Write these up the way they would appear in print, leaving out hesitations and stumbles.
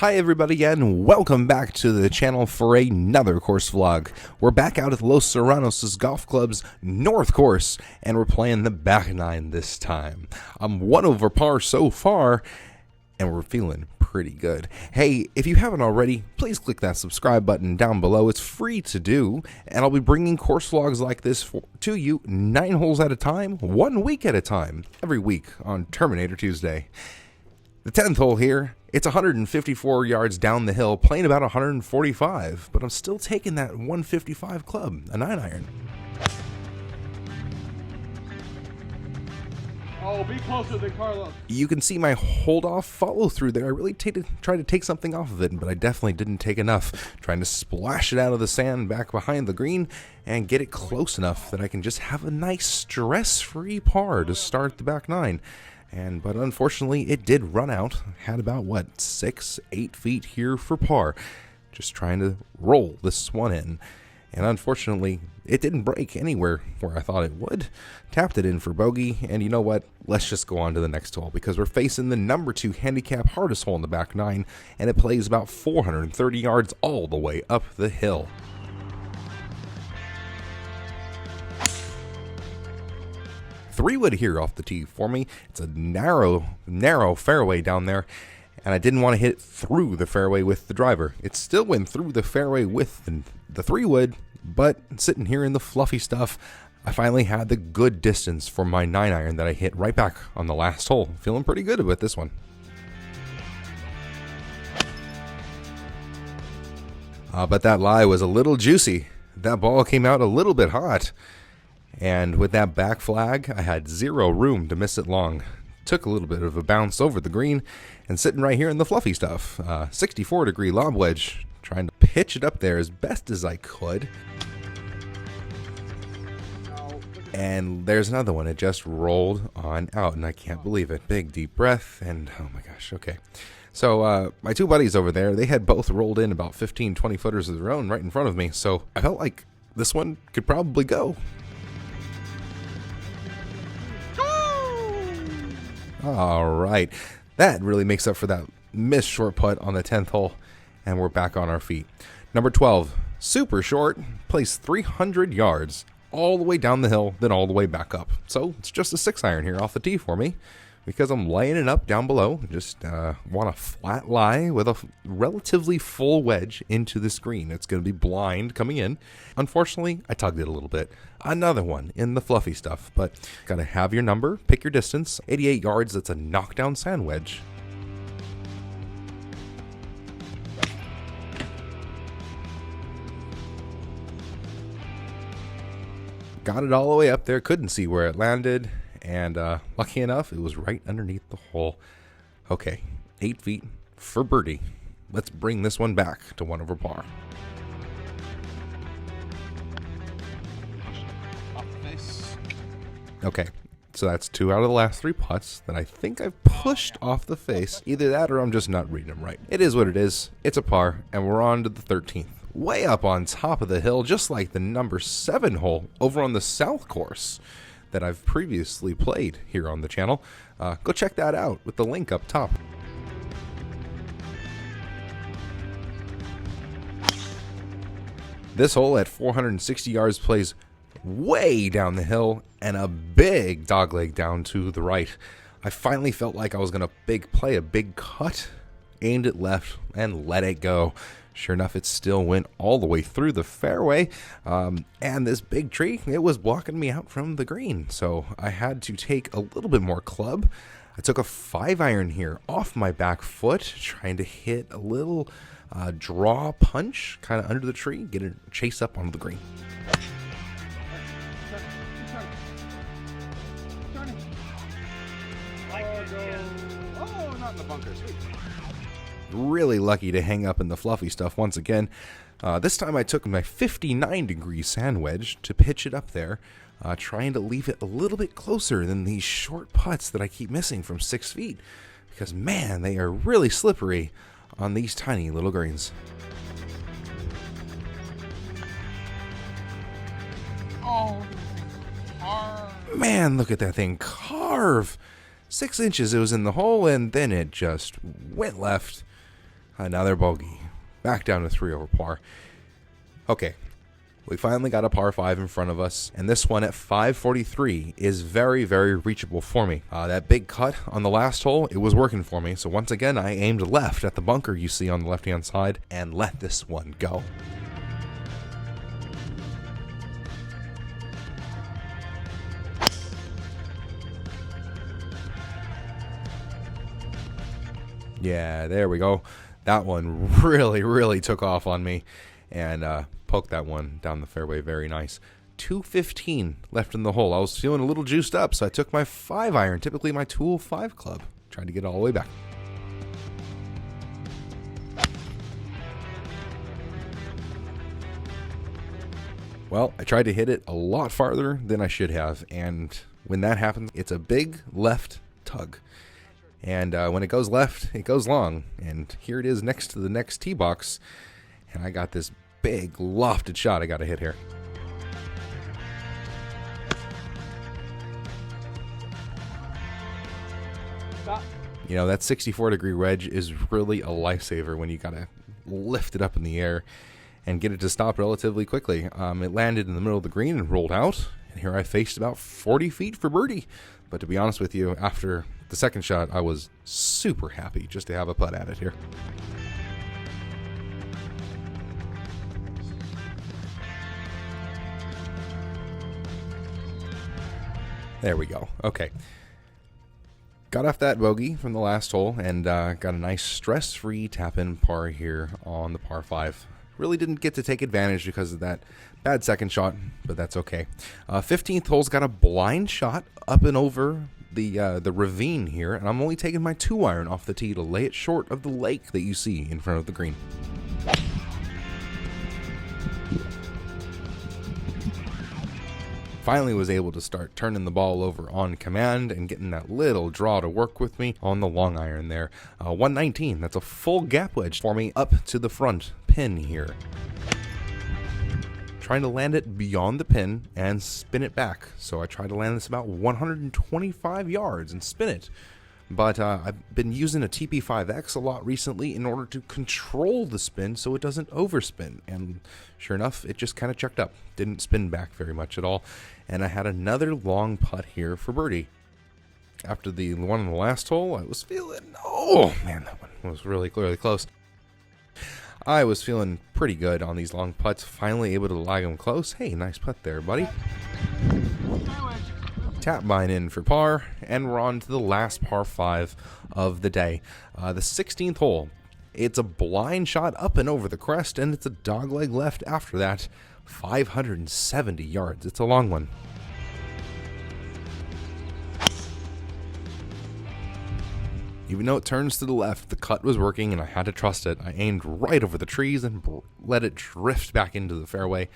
Hi everybody and welcome back to the channel for another course vlog. We're back out at Los Serranos Golf Club's North Course and we're playing the back nine this time. I'm 1 over par so far and we're feeling pretty good. Hey, if you haven't already, please click that subscribe button down below. It's free to do and I'll be bringing course vlogs like this to you 9 holes at a time, 1 week at a time, every week on Terminator Tuesday. The 10th hole here, it's 154 yards down the hill, playing about 145, but I'm still taking that 155 club, a 9-iron. Oh, be closer than Carlos. You can see my hold-off follow-through there. I really tried to take something off of it, but I definitely didn't take enough. Trying to splash it out of the sand back behind the green and get it close enough that I can just have a nice stress-free par to start the back nine. But unfortunately, it did run out. Had about, 6-8 feet here for par. Just trying to roll this one in. And unfortunately, it didn't break anywhere where I thought it would. Tapped it in for bogey, and you know what? Let's just go on to the next hole, because we're facing the number 2 handicap hardest hole in the back nine, and it plays about 430 yards all the way up the hill. Three-wood here off the tee for me. It's a narrow fairway down there, and I didn't want to hit it through the fairway with the driver. It still went through the fairway with the three-wood, but sitting here in the fluffy stuff, I finally had the good distance for my 9-iron that I hit right back on the last hole. Feeling pretty good about this one. But that lie was a little juicy. That ball came out a little bit hot. And with that back flag, I had zero room to miss it long. Took a little bit of a bounce over the green and sitting right here in the fluffy stuff. 64-degree lob wedge, trying to pitch it up there as best as I could. And there's another one. It just rolled on out, and I can't believe it. Big, deep breath, and oh my gosh, okay. So my two buddies over there, they had both rolled in about 15, 20 footers of their own right in front of me. So I felt like this one could probably go. All right, that really makes up for that missed short putt on the 10th hole, and we're back on our feet. Number 12, super short, plays 300 yards all the way down the hill, then all the way back up. So it's just a 6-iron here off the tee for me, because I'm laying it up down below. Just want a flat lie with a relatively full wedge into the screen. It's going to be blind coming in. Unfortunately, I tugged it a little bit. Another one in the fluffy stuff, but got to have your number, pick your distance. 88 yards, that's a knockdown sand wedge. Got it all the way up there, couldn't see where it landed. And lucky enough, it was right underneath the hole. Okay, 8 feet for birdie. Let's bring this one back to 1 over par. Okay, so that's 2 out of the last 3 putts that I think I've pushed off the face. Either that or I'm just not reading them right. It is what it is. It's a par, and we're on to the 13th. Way up on top of the hill, just like the number 7 hole over on the south course that I've previously played here on the channel. Go check that out with the link up top. This hole at 460 yards plays way down the hill and a big dogleg down to the right. I finally felt like I was going to play a big cut, aimed it left, and let it go. Sure enough, it still went all the way through the fairway, and this big tree, it was blocking me out from the green, so I had to take a little bit more club. I took a 5-iron here off my back foot, trying to hit a little draw punch kind of under the tree, get a chase up onto the green. Oh, not in the bunker. Sweet. Really lucky to hang up in the fluffy stuff once again. This time I took my 59-degree sand wedge to pitch it up there, trying to leave it a little bit closer than these short putts that I keep missing from 6 feet, because man, they are really slippery on these tiny little greens. Oh, Man, look at that thing carve. 6 inches it was in the hole, and then it just went left. Another bogey. Back down to 3 over par. Okay, we finally got a par 5 in front of us, and this one at 543 is very, very reachable for me. That big cut on the last hole, it was working for me, so once again I aimed left at the bunker you see on the left-hand side and let this one go. Yeah, there we go. That one really, really took off on me and poked that one down the fairway very nice. 215 left in the hole. I was feeling a little juiced up, so I took my 5-iron, typically my Tool 5 club. Tried to get it all the way back. Well, I tried to hit it a lot farther than I should have, and when that happens, it's a big left tug. And when it goes left, it goes long. And here it is next to the next tee box. And I got this big lofted shot I got to hit here. Stop. You know, that 64-degree wedge is really a lifesaver when you got to lift it up in the air and get it to stop relatively quickly. It landed in the middle of the green and rolled out. And here I faced about 40 feet for birdie. But to be honest with you, after the second shot, I was super happy just to have a putt at it here. There we go. Okay. Got off that bogey from the last hole and got a nice stress-free tap-in par here on the par 5. Really didn't get to take advantage because of that bad second shot, but that's okay. 15th hole's got a blind shot up and over the ravine here, and I'm only taking my 2-iron off the tee to lay it short of the lake that you see in front of the green. Finally was able to start turning the ball over on command and getting that little draw to work with me on the long iron there. 119, that's a full gap wedge for me up to the front pin here. Trying to land it beyond the pin and spin it back. So I tried to land this about 125 yards and spin it. But I've been using a TP5X a lot recently in order to control the spin so it doesn't overspin. And sure enough, it just kind of checked up. Didn't spin back very much at all. And I had another long putt here for birdie. After the one on the last hole, I was feeling... Oh, man, that one was really close. I was feeling pretty good on these long putts. Finally able to lag them close. Hey, nice putt there, buddy. Tap mine in for par, and we're on to the last par 5 of the day. The 16th hole. It's a blind shot up and over the crest, and it's a dogleg left after that. 570 yards. It's a long one. Even though it turns to the left, the cut was working and I had to trust it. I aimed right over the trees and let it drift back into the fairway.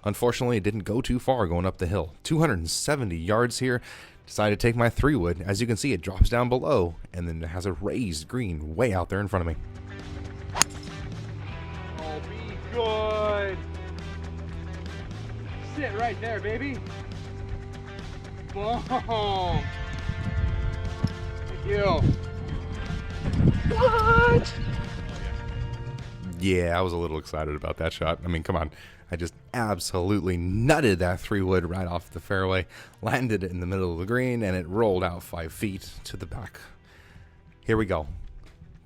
Unfortunately, it didn't go too far going up the hill. 270 yards here. Decided to take my 3-wood. As you can see, it drops down below, and then it has a raised green way out there in front of me. Oh, be good. Sit right there, baby. Boom. Thank you. What? Yeah, I was a little excited about that shot. I mean, come on. I just absolutely nutted that 3-wood right off the fairway, landed it in the middle of the green, and it rolled out 5 feet to the back. Here we go.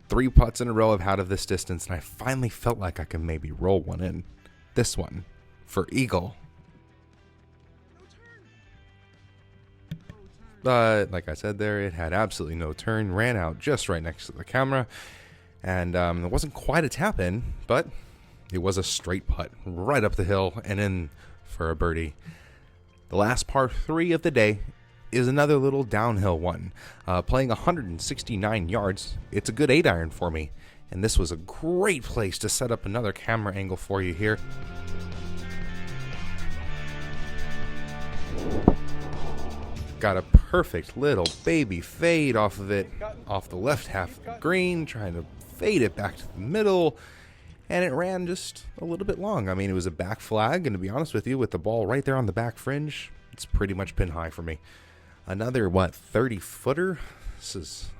3 putts in a row I've had of this distance, and I finally felt like I could maybe roll one in. This one for eagle. But like I said there, it had absolutely no turn, ran out just right next to the camera, and it wasn't quite a tap in, but it was a straight putt right up the hill and in for a birdie. The last par 3 of the day is another little downhill one. Playing 169 yards, it's a good 8-iron for me, and this was a great place to set up another camera angle for you here. Got a perfect little baby fade off of it, off the left half of the green, trying to fade it back to the middle, and it ran just a little bit long. I mean, it was a back flag, and to be honest with you, with the ball right there on the back fringe, it's pretty much pin high for me. Another, 30-footer? This is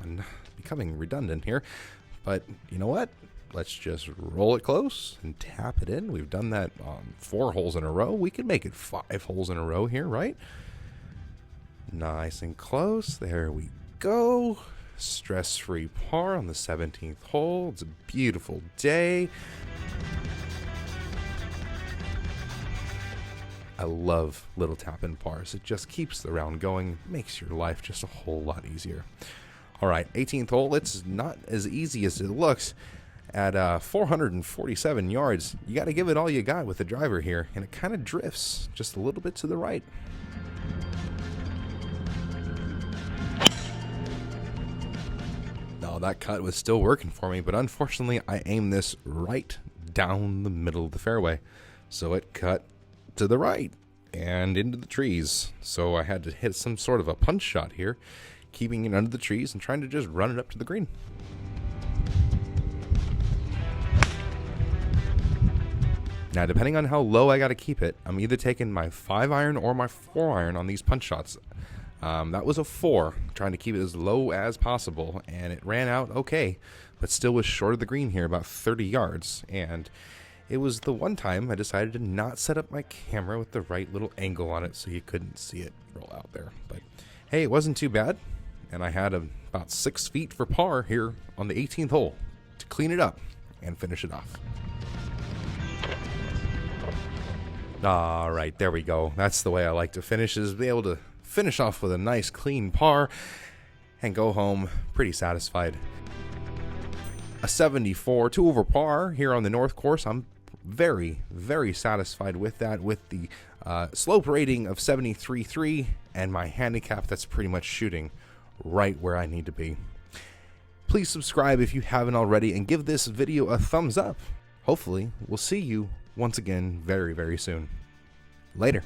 becoming redundant here, but you know what? let's just roll it close and tap it in. We've done that 4 holes in a row. We can make it 5 holes in a row here, right? Nice and close. There we go. Stress-free par on the 17th hole. It's a beautiful day. I love little tap-in pars. It just keeps the round going, makes your life just a whole lot easier. All right, 18th hole. It's not as easy as it looks. At 447 yards, you got to give it all you got with the driver here, and it kind of drifts just a little bit to the right. No, that cut was still working for me, but unfortunately, I aimed this right down the middle of the fairway, so it cut to the right and into the trees. So I had to hit some sort of a punch shot here, keeping it under the trees and trying to just run it up to the green. Now, depending on how low I got to keep it, I'm either taking my 5-iron or my 4-iron on these punch shots. That was a 4, trying to keep it as low as possible, and it ran out okay, but still was short of the green here, about 30 yards. And it was the one time I decided to not set up my camera with the right little angle on it so you couldn't see it roll out there. But hey, it wasn't too bad, and I had about 6 feet for par here on the 18th hole to clean it up and finish it off. All right, there we go. That's the way I like to finish, is be able to finish off with a nice clean par and go home pretty satisfied. A 74, 2 over par here on the North Course. I'm very, very satisfied with that, with the slope rating of 73.3 and my handicap that's pretty much shooting right where I need to be. Please subscribe if you haven't already and give this video a thumbs up. Hopefully, we'll see you once again very, very soon. Later.